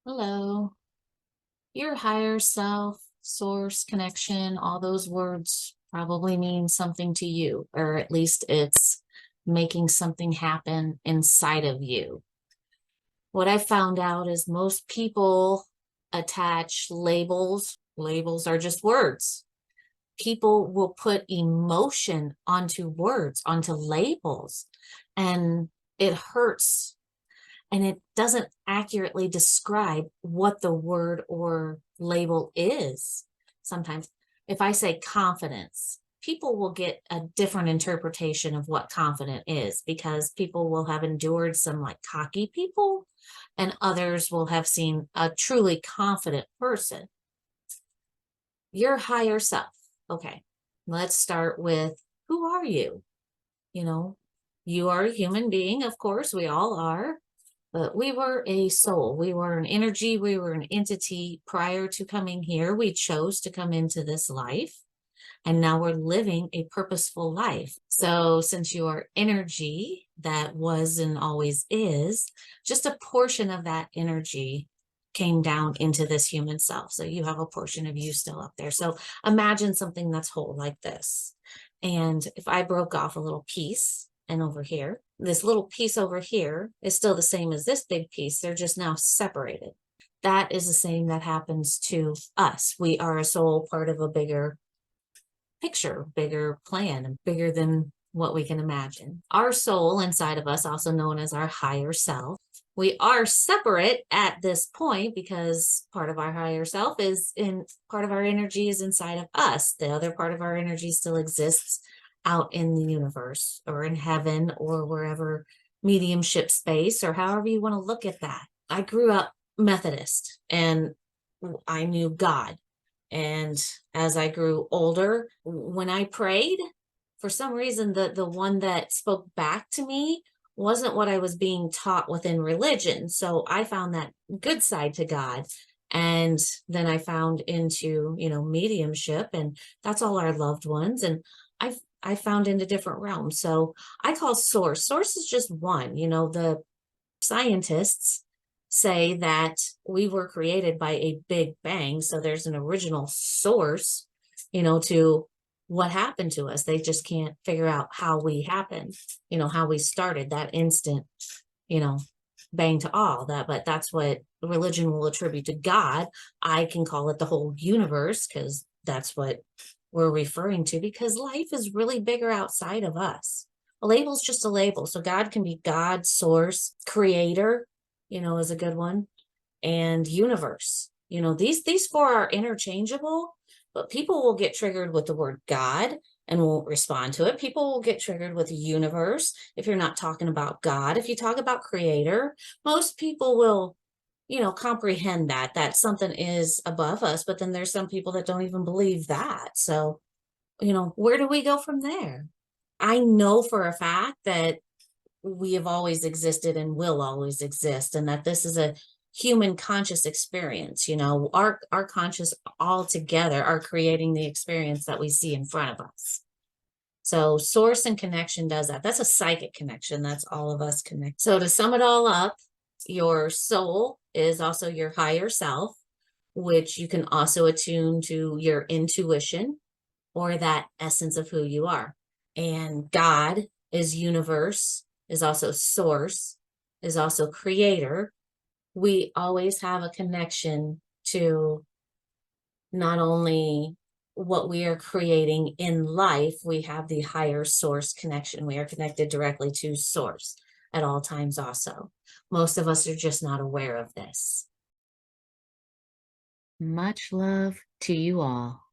Hello. Your higher self, source, connection, all those words probably mean something to you, or at least it's making something happen inside of you. What I found out is most people attach labels. Labels are just words. People will put emotion onto words, onto labels, and it hurts and it doesn't accurately describe what the word or label is. Sometimes, if I say confidence, people will get a different interpretation of what confident is because people will have endured some like cocky people, and others will have seen a truly confident person. Your higher self. Okay, let's start with who are you? You know, you are a human being, of course, we all are. But we were a soul. We were an energy. We were an entity prior to coming here. We chose to come into this life. And now we're living a purposeful life. So, since you are energy that was and always is, just a portion of that energy came down into this human self. So, you have a portion of you still up there. So, imagine something that's whole like this. And if I broke off a little piece and over here, this little piece over here is still the same as this big piece. They're just now separated. That is the same that happens to us. We are a soul, part of a bigger picture, bigger plan, and bigger than what we can imagine. Our soul inside of us, also known as our higher self, we are separate at this point because part of our higher self is in part of our energy is inside of us. The other part of our energy still exists out in the universe or in heaven or wherever, mediumship space, or however you want to look at that. I grew up Methodist and I knew God. And as I grew older, when I prayed, for some reason, the one that spoke back to me wasn't what I was being taught within religion. So I found that good side to God. And then I found into, mediumship, and that's all our loved ones. And I found into different realms. So I call source. Source is just one. The scientists say that we were created by a big bang. So there's an original source, to what happened to us. They just can't figure out how we happened, how we started that instant, you know, bang to all that. But that's what religion will attribute to God. I can call it the whole universe because that's what we're referring to, because life is really bigger outside of us. A label is just a label. So God can be God, source, creator, is a good one, and universe. These four are interchangeable, but people will get triggered with the word God and won't respond to it. People will get triggered with universe if you're not talking about God. If you talk about creator, most people will, comprehend that something is above us, but then there's some people that don't even believe that. So, where do we go from there? I know for a fact that we have always existed and will always exist, and that this is a human conscious experience. Our conscious all together are creating the experience that we see in front of us. So source and connection does that. That's a psychic connection. That's all of us connect. So to sum it all up, your soul is also your higher self, which you can also attune to your intuition or that essence of who you are. And God is universe, is also source, is also creator. We always have a connection to not only what we are creating in life, we have the higher source connection. We are connected directly to source at all times also. Most of us are just not aware of this. Much love to you all.